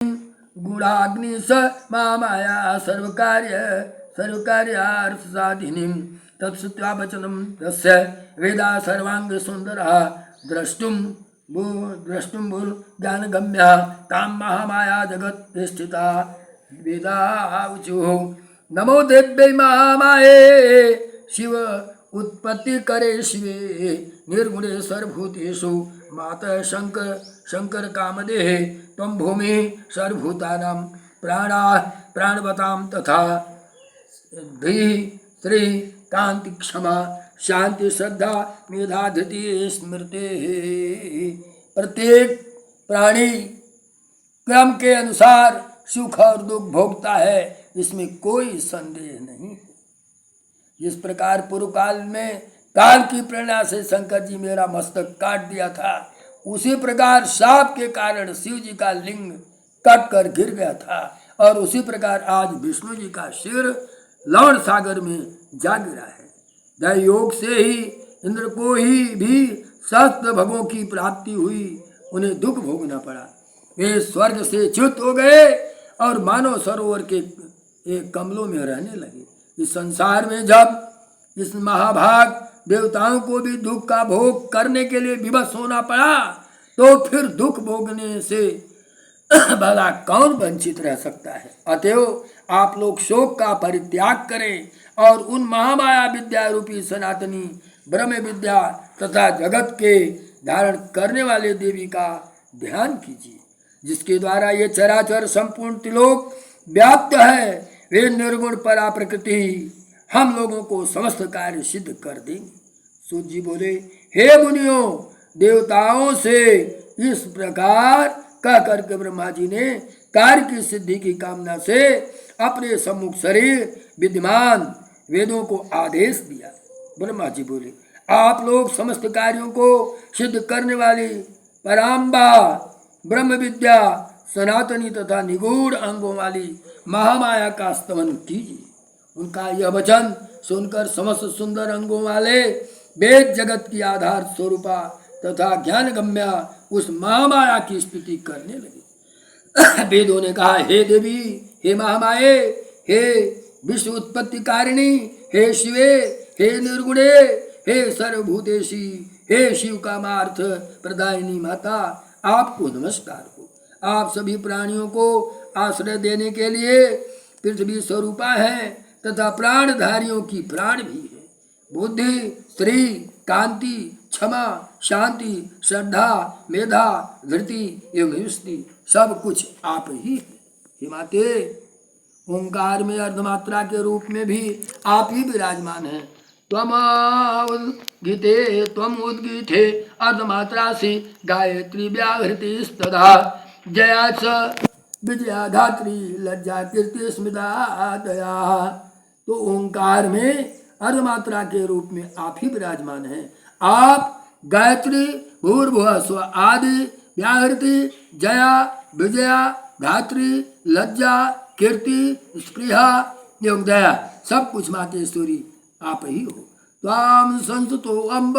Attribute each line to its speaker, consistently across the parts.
Speaker 1: गूढ़ाग्नि स माया सर्वकार्यार्थ साधिनीं तत्सुत्वा वचनं तस्य वेदा सर्वांग सुंदरः द्रष्टुं ज्ञानगम्या तां महामाया जगत् स्थिता वेदावचुः नमो देव्यै महामाये शिव उत्पत्ति करे शिवे निर्गुणे सर्वभूतेषु मातः शंकर कामदेह त्वं भूमि सर्वभूतानां प्राणवतां तथा धी श्री कांति क्षमा शांति श्रद्धा मेधा धृति स्मृति। प्रत्येक प्राणी क्रम के अनुसार सुख और दुख भोगता है, इसमें कोई संदेह नहीं। जिस प्रकार पूर्व काल में काल की प्रेरणा से शंकर जी मेरा मस्तक काट दिया था, उसी प्रकार शाप के कारण शिव जी का लिंग कट कर गिर गया था, और उसी प्रकार आज विष्णु जी का सिर लवण सागर में जा गिरा है। दैव योग से ही इंद्र को ही भी सहस्त्र भगों की प्राप्ति हुई, उन्हें दुख भोगना पड़ा। वे स्वर्ग से च्युत हो गए और मानव सरोवर के कमलों में रहने लगे। इस संसार में जब इस महाभाग देवताओं को भी दुख का भोग करने के लिए विवश होना पड़ा, तो फिर दुख भोगने से भला कौन वंचित रह सकता है। अतएव आप लोग शोक का परित्याग करें और उन महामाया विद्या रूपी सनातनी ब्रह्म विद्या तथा जगत के धारण करने वाले देवी का ध्यान कीजिए, जिसके द्वारा ये चराचर संपूर्ण त्रिलोक व्याप्त है। वे निर्गुण परा प्रकृति हम लोगों को समस्त कार्य सिद्ध कर देंगे। सूत जी बोले, हे मुनियों, देवताओं से इस प्रकार कह करके ब्रह्मा जी ने कार्य की सिद्धि की कामना से अपने सम्मुख शरीर विद्यमान वेदों को आदेश दिया। ब्रह्मा जी बोले, आप लोग समस्त कार्यों को सिद्ध करने वाली पराम्बा ब्रह्म विद्या सनातनी तथा निगूढ़ अंगों वाली महामाया का स्तवन कीजिए। उनका यह वचन सुनकर समस्त सुंदर अंगों वाले वेद जगत की आधार स्वरूपा तथा ज्ञान गम्या उस महामाया की स्तुति करने लगे। वेदों ने कहा, हे देवी, हे महामाये, हे विश्व उत्पत्ति कारिणी, हे शिवे, हे निर्गुणे, हे सर्वभूतेशी, हे शिव कामार्थ प्रदायिनी माता, आपको नमस्कार हो। आप सभी प्राणियों को आश्रय देने के लिए पृथ्वी स्वरूपा है तथा प्राणधारियों की प्राण भी है। बुद्धि, श्री, कांति, क्षमा, शांति, श्रद्धा, मेधा, धृति एवं युष्टि सब कुछ आप ही है। हे माते, ओंकार में अर्धमात्रा के रूप में भी आप ही विराजमान हैं। त्वम उद्गीते अर्धमात्रा से गायत्री व्याहृति स्तदा जया च विजया धात्री लज्जा कीर्ति स्मिता दया। तो ओंकार में अर्धमात्रा के रूप में आप ही विराजमान हैं। आप गायत्री, भूर्भुवः स्व आदि, व्याहृति, जया, विजया, धात्री, लज्जा, कीर्ति, स्पृहा एवं दया सब कुछ मातेश्वरी आप ही हो। त्वां संस्तुतो अम्ब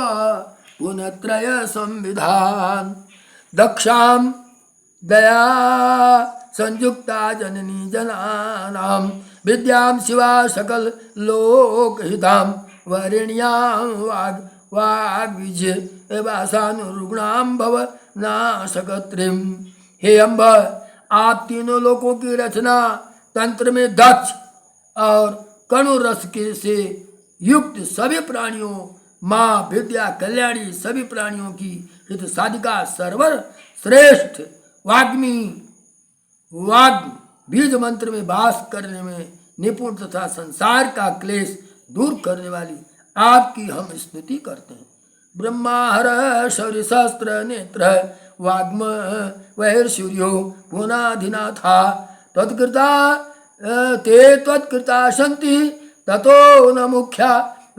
Speaker 1: गुणत्रय संविधान दक्षां दया संयुक्ता जननी जनानां विद्यां शिवा सकल लोकहितां वरिण्यां वाग्विज वासानुरुग्णां भव नाशकत्रिम। हे अम्ब, आप तीनों लोकों की रचना तंत्र में दक्ष और कणु रस के से युक्त सभी प्राणियों, माँ विद्या कल्याणी सभी प्राणियों की हित साधिका सर्वर श्रेष्ठ वाग्मी वाग बीज मंत्र में वास करने में निपुण तथा संसार का क्लेश दूर करने वाली आपकी हम स्तुति करते हैं। ब्रह्मा हर शौर्य सहस्त्र नेत्र वाग्म वैर्सूर्यो भुवनाधिनाथा तत्कृता ते त्वत्कृता सन्ति ततो न मुख्या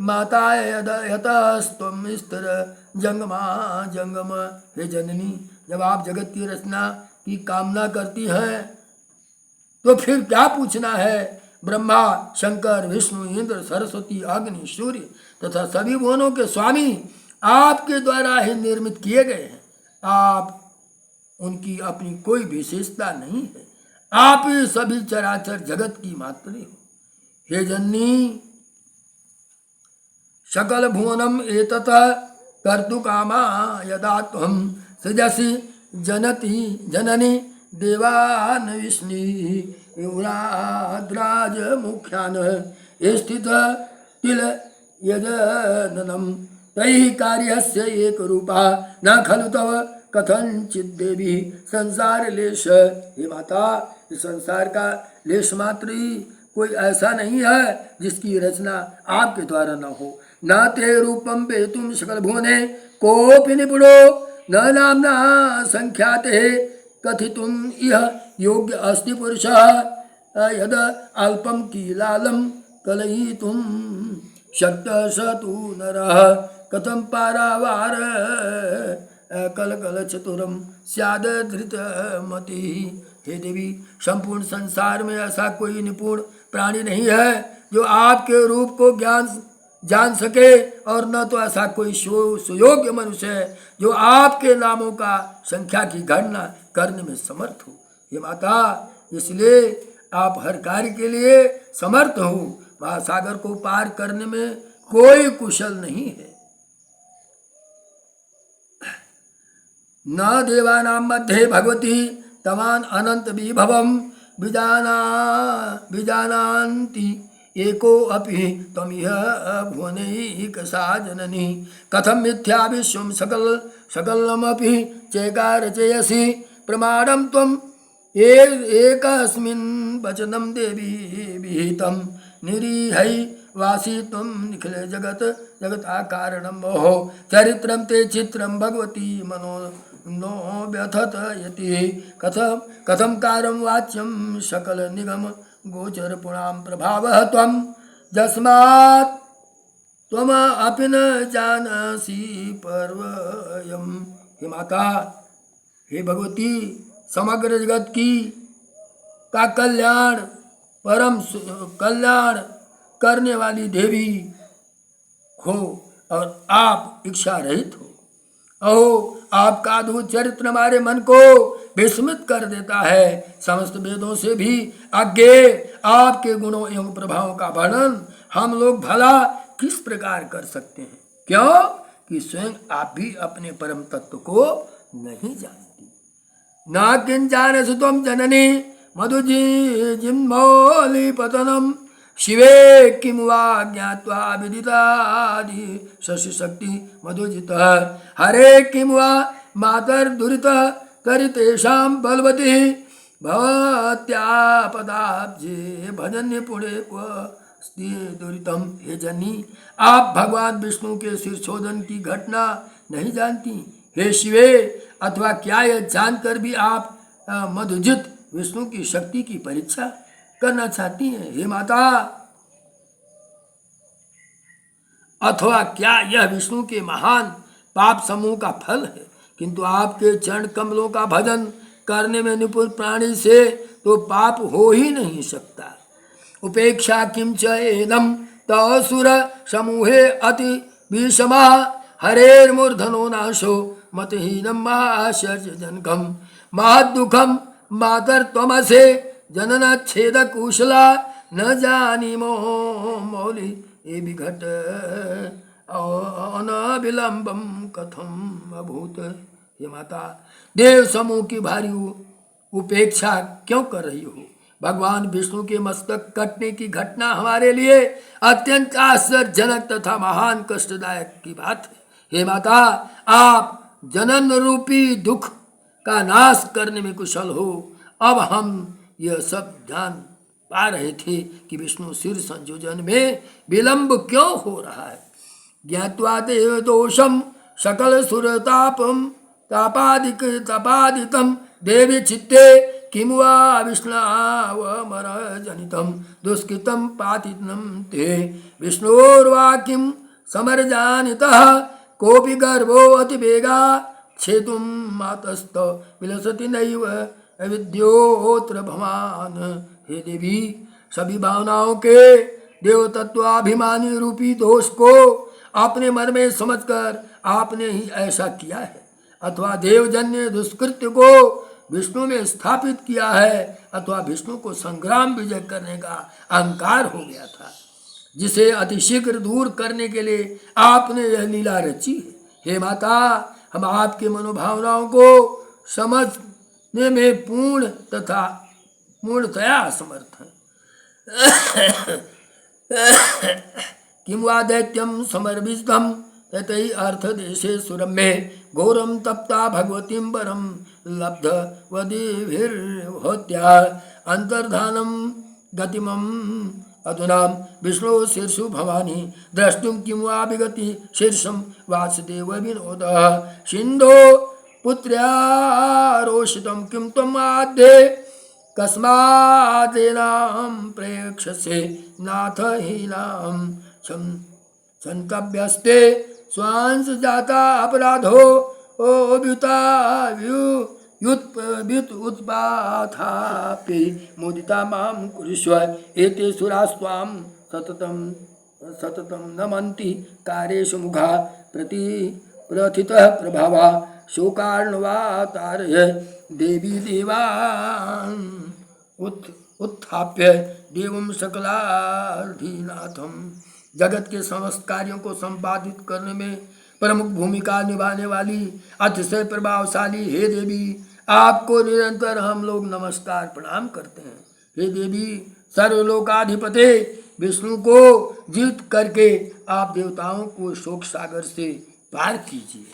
Speaker 1: माता यतस्त्वं स्थिर जंगमा जंगम। हे जननी, जब आप जगत की रचना की कामना करती हैं तो फिर क्या पूछना है। ब्रह्मा, शंकर, विष्णु, इंद्र, सरस्वती, अग्नि, सूर्य तथा सभी भुवनों के स्वामी आपके द्वारा ही निर्मित किए गए हैं। आप उनकी अपनी कोई विशेषता नहीं है। आप ही सभी चराचर जगत की मात्री हो। हे जननी, सकल भुवनम एतत कर्तु कामा यदा त्वं सृजसि जनती जननी देवान विष्णु युवराद्राज मुख्यान स्थित तिल यजननम तैः कार्यस्य एक रूपा न खलु तव कथनचित देवी संसार लेश। हे माता, इस संसार का लेश मात्र ही कोई ऐसा नहीं है जिसकी रचना आपके द्वारा न हो। न ते रूपम पेतुम सकल भुवने कोपि निपुणो न नामना संख्याते कथितुम इह योग्य अस्ति पुरुषः यद अल्पम कीलालम कलयितुम शक्तः स तु नरः कथम पारावार कलकल चतुरम स्याद धृतमति। हे देवी, संपूर्ण संसार में ऐसा कोई निपुण प्राणी नहीं है जो आपके रूप को जान सके, और न तो ऐसा कोई सुयोग्य मनुष्य है जो आपके नामों का संख्या की गणना करने में समर्थ हो। हे माता, इसलिए आप हर कार्य के लिए समर्थ हो। महासागर को पार करने में कोई कुशल नहीं है। न देवानां मध्ये भगवती तवान अनंत विभवम विजानान्ति एको अपि त्वमिह भुवनैकसा जननी कथम मिथ्या विश्वं सकलमपि चैकारचयसि प्रमाणं त्वम् एकस्मिन् वचनं देवी विहितं निरीहै वासी त्वं निखिल जगताकारणं मोहो चरित्रं ते चित्रं भगवती मनो नो व्यथत यति कथम कारं वाच्यं सकल निगम गोचर पुणाम प्रभावः त्वं यस्मात् त्वम अपि न जानसि पर्वयम्। हे माता, हे भगवती, समग्र जगत की का कल्याण, परम कल्याण करने वाली देवी हो और आप इच्छा रहित हो। अहो, आपका अद्भुत चरित्र हमारे मन को विस्मित कर देता है। समस्त वेदों से भी आगे आपके गुणों एवं प्रभावों का वर्णन हम लोग भला किस प्रकार कर सकते हैं, क्यों कि स्वयं आप भी अपने परम तत्व को नहीं जानती। न किंचानसि त्वं जननी मधुजिन्मौलि पतनम शिवे किं वा ज्ञात्वा विदितादि शशि शक्ति मधुजितः हरे किं वा मातर्दुरितः तरितेषां बलवती भवत्या पदाब्जे भजन्य पुणे क्वस्ति दुरितम। हे जननी, आप भगवान विष्णु के सिरछोदन की घटना नहीं जानती। हे शिवे, अथवा क्या यह जानकर भी आप मधुजित विष्णु की शक्ति की परीक्षा करना चाहती हैं? हे माता, अथवा क्या यह विष्णु के महान पाप समूह का फल है? किंतु आपके चरण कमलों का भजन करने में निपुण प्राणी से तो पाप हो ही नहीं सकता। उपेक्षा किम च एनम तसुर समूहे अति विषमा हरेर्मूर्धनो नाशो मतहीनम महाश्चर्य जनकम महदुखम मातर्त्वमसे जनन छेद कुशला न जानी मौली ए विघट अनविलंबम कथम अभूत। हे माता, देव समूह की भारी उपेक्षा क्यों कर रही हो? भगवान विष्णु के मस्तक कटने की घटना हमारे लिए अत्यंत आश्चर्यजनक तथा महान कष्टदायक की बात है। हे माता, आप जनन रूपी दुख का नाश करने में कुशल हो। अब हम यह सब जान पा रहे थे कि विष्णु सिर संयोजन में विलंब क्यों हो रहा है। ज्ञात्वा देव दोषम सकल सुरतापम तपादितम देवी चित्ते किम वा विष्णावमर जनितम दुष्कृतम पातितम ते विष्णोर्वा किम समरजानितः कोपि गर्भो अतिवेगा छेतुम मातस्त विलसति नैव विद्योत्र भवान। हे देवी, सभी भावनाओं के देवतत्वाभिमानी रूपी दोष को अपने मन में समझकर आपने ही ऐसा किया है, अथवा देवजन्य दुष्कृत्य को विष्णु में स्थापित किया है, अथवा विष्णु को संग्राम विजय करने का अहंकार हो गया था, जिसे अतिशीघ्र दूर करने के लिए आपने यह लीला रची है। हे माता, हम आपके मनोभावनाओं को समझने में पूर्णतया असमर्थ हैं। किं वा दैत्यं समर्विष्टं ततै अर्थदेशे सुरम्ये घोरं तप्ता भगवतीं वरं लब्धवद्भिर्होत्या अन्तर्धानं गतिमम् अधुना विष्णु शीर्षु भवानी द्रष्टुं किं वा विगति शीर्षं वासुदेव विनोद सिन्धो पुत्र्यारोषितं किं त्वम् आद्ये कस्मादेनां प्रेक्षसे नाथ हीनां संकव्यस्ते स्वांस जाता अपराधो व्युत्पाथापि मुदिता मां कुरुष्व एते सुरास्त्वां सततं नमन्ति कार्येषु मुखा प्रथितः प्रभावा शोकार्णवा तारय देवी देवान् उत्थाप्य देवं सकलाधिनाथम। जगत के समस्त कार्यों को संपादित करने में प्रमुख भूमिका निभाने वाली अतिशय प्रभावशाली हे देवी, आपको निरंतर हम लोग नमस्कार प्रणाम करते हैं। हे देवी, सर्वलोकाधिपते विष्णु को जीत करके आप देवताओं को शोक सागर से पार कीजिए।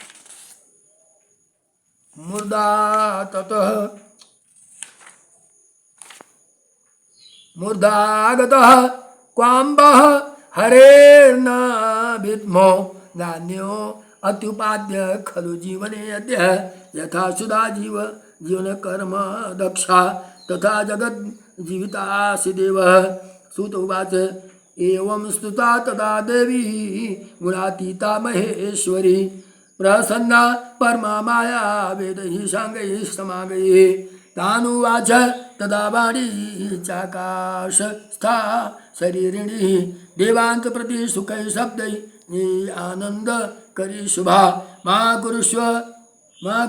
Speaker 1: मूर्धागतः क्वाम्बः हरेर्न विद्मो नान्यो अत्युपाद्य खलु जीवने अद्य यथा सुधा जीवन कर्म दक्षा तथा जगत् जीवितासि देव। सूत उवाच एवं स्तुता तदा देवी गुणातीता महेश्वरी प्रसन्ना परमा माया वेदैः साङ्गैः समागैः तानुवाच तदा वाणी चाकाशस्था शरीरिणी देवान्त प्रति सुखै शब्दै आनंद करी शुभा मा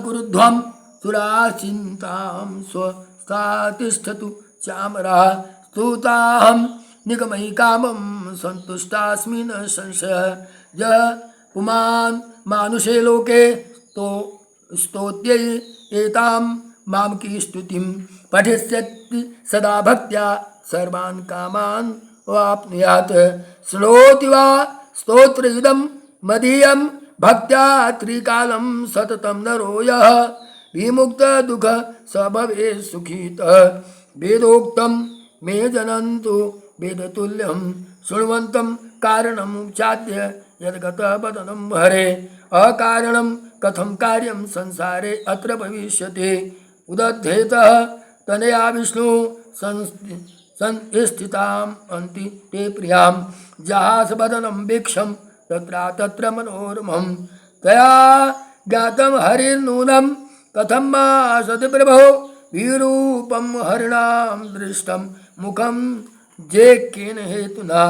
Speaker 1: कुरुध्वं सुराचिन्तां स्वस्थातिष्ठतु चामरा स्तुताहं निगमहि कामं सन्तुष्टास्मि न संशय ज पुमान् मानुषे लोके तो स्तोत्यै एतां मां की स्तुतिं पठिष्यति सदा भक्त्या सर्वान् कामान् वाप्नुयात्। शृणोति वा स्तोत्र इदं मदीयं भक्त्या त्रिकालं सततं नरो यः विमुक्त दुःख स भवेत् सुखीतः। वेदोक्तं मे जनन्तु वेदतुल्यं शृण्वन्तं कारणं चाद्य यद्गतः वदनं हरे अकारणं कथं कार्यं संसारे अत्र भविष्यति। उदद्धेतः तनया विष्णु संस्थिताम् अन्ति ते प्रियां जहास वदनं वीक्षं तत्र मनोरमं तया ज्ञातं हरिर्नूनं कथं मा सति प्रभो विरूपं हरिणां दृष्टं मुखं जे केन हेतुना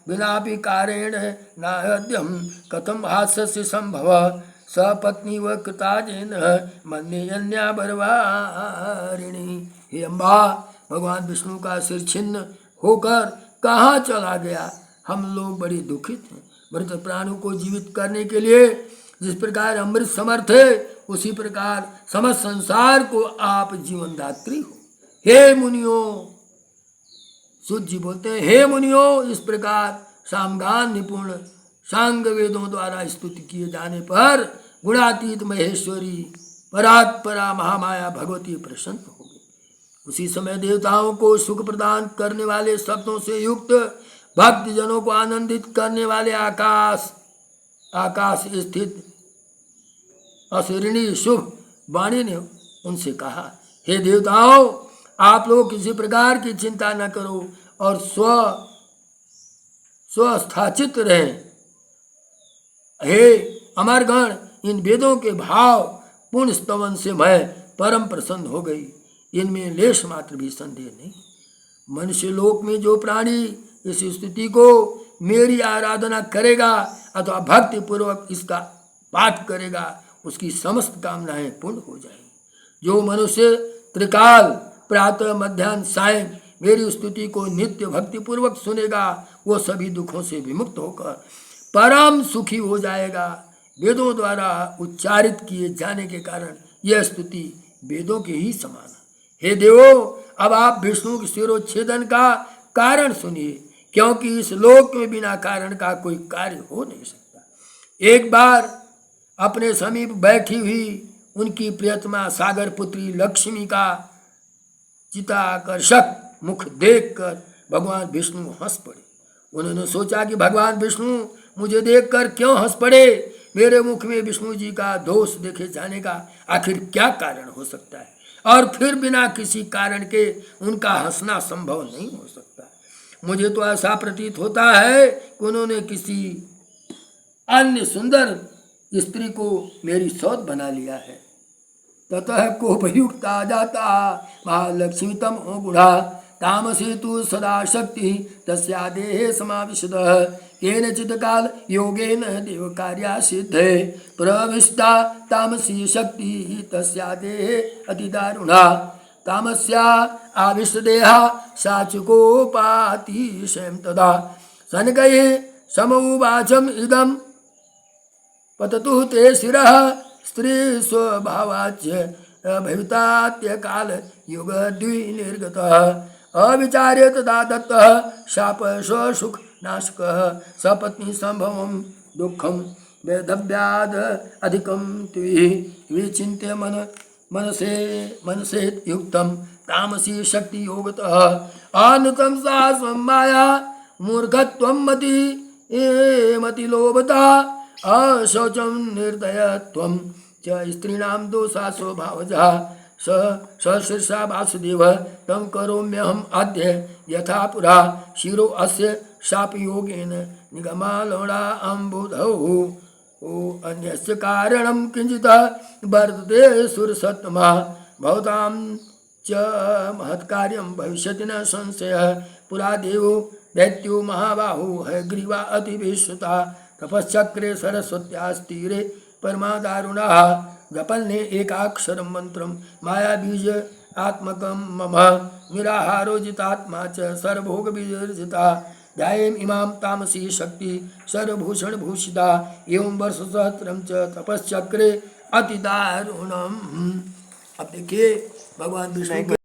Speaker 1: विनापि कारेण नाहद्यं कथं हास्यस्य संभव सपत्नीव कृताजेन मन्यन्या बरवारिणी। हे अम्बा, भगवान विष्णु का सिर छिन्न होकर कहाँ चला गया? हम लोग बड़ी दुखित हैं। मृत प्राणों को जीवित करने के लिए जिस प्रकार अमृत समर्थ है, उसी प्रकार समस्त संसार को आप जीवनदात्री हो। हे मुनियों, सूत जी बोलते हैं, हे मुनियों, इस प्रकार सामगान निपुण सांग वेदों द्वारा स्तुति किए जाने पर गुणातीत महेश्वरी परात्परा महामाया भगवती प्रसन्न हो गई। उसी समय देवताओं को सुख प्रदान करने वाले शब्दों से युक्त भक्त जनों को आनंदित करने वाले आकाश स्थित अशरीरी शुभ वाणी ने उनसे कहा, हे देवताओं, आप लोग किसी प्रकार की चिंता न करो और स्वस्थाचित रहें। हे अमरगण, इन वेदों के भाव पूर्ण स्तवन से मैं परम प्रसन्न हो गई। इनमें लेश मात्र भी संदेह नहीं। मनुष्य लोक में जो प्राणी इस स्तुति को मेरी आराधना करेगा अथवा भक्ति पूर्वक इसका पाठ करेगा, उसकी समस्त कामनाएं पूर्ण हो जाएंगी। जो मनुष्य त्रिकाल प्रातः मध्याह्न सायं मेरी स्तुति को नित्य भक्ति पूर्वक सुनेगा, वो सभी दुखों से विमुक्त होकर परम सुखी हो जाएगा। वेदों द्वारा उच्चारित किए जाने के कारण यह स्तुति वेदों के ही समान है। हे देवो, अब आप विष्णु के शिरोच्छेदन का कारण सुनिए, क्योंकि इस लोक में बिना कारण का कोई कार्य हो नहीं सकता। एक बार अपने समीप बैठी हुई उनकी प्रियतमा सागर पुत्री लक्ष्मी का चित्ताकर्षक मुख देखकर भगवान विष्णु हंस पड़े। उन्होंने सोचा कि भगवान विष्णु मुझे देखकर क्यों हंस पड़े, मेरे मुख में विष्णु जी का दोष देखे जाने का आखिर क्या कारण हो सकता है, और फिर बिना किसी कारण के उनका हंसना संभव नहीं हो सकता। मुझे तो ऐसा प्रतीत होता है कि उन्होंने किसी अन्य सुंदर स्त्री को मेरी सौत बना लिया है। ततः कोपयुक्ता जाता महालक्ष्मी तम गुणा तामसी तु सदा शक्ति तस्या देहे समाविशतः केनचित् काल योगेन देव कार्या सिद्धे प्रविष्टा तामसी शक्ति तस्या देहे अतिदारुणा तामस्या आविष्टदेहा साचुकोपाति स्वयं तदा सनकये समउवाचम इदं पततु ते शिरः स्त्री स्वभावाच्य भवितात्य काल युग द्विनिर्गतः अविचार्य तदा दत्तः शाप स्वसुख नाशकः सपत्नी संभवं दुःखं वेदव्याद अधिकं त्विः विचिन्त्य मनसे युक्तं तामसी शक्ति योगतः अनुतं सा माया मूर्खत्वं मतिलोभता अशौचं निर्दयत्वं च स्त्रीणां दोषा स्वभावजा सशीर्षा वासुदेव तं करोम्यहम् अद्य यथा पुरा शिरो अस्य शापयोगेन निगमालोड़ा अम्बुधौ अन्यस्य कारणं किंचित् वर्तते सुरसत्तमा भवतां च महत्कार्यं भविष्यति न संशयः। पुरा देवो दैत्यो महाबाहु हयग्रीवा अतिविश्रुता तपश्चक्रे सरस्वत्यास्तीरे परमादारुणः जपन्ने एकाक्षरं मंत्रं मायाबीज आत्मकं मम निराहारो जितात्मा च सर्वभोग विवर्जिता ध्यायेम इमां तामसी शक्ति सर्वभूषण भूषिता एवं वर्षसहस्रं च तपश्चक्रे अतिदारुणम्। अब देखिए भगवान विष्णु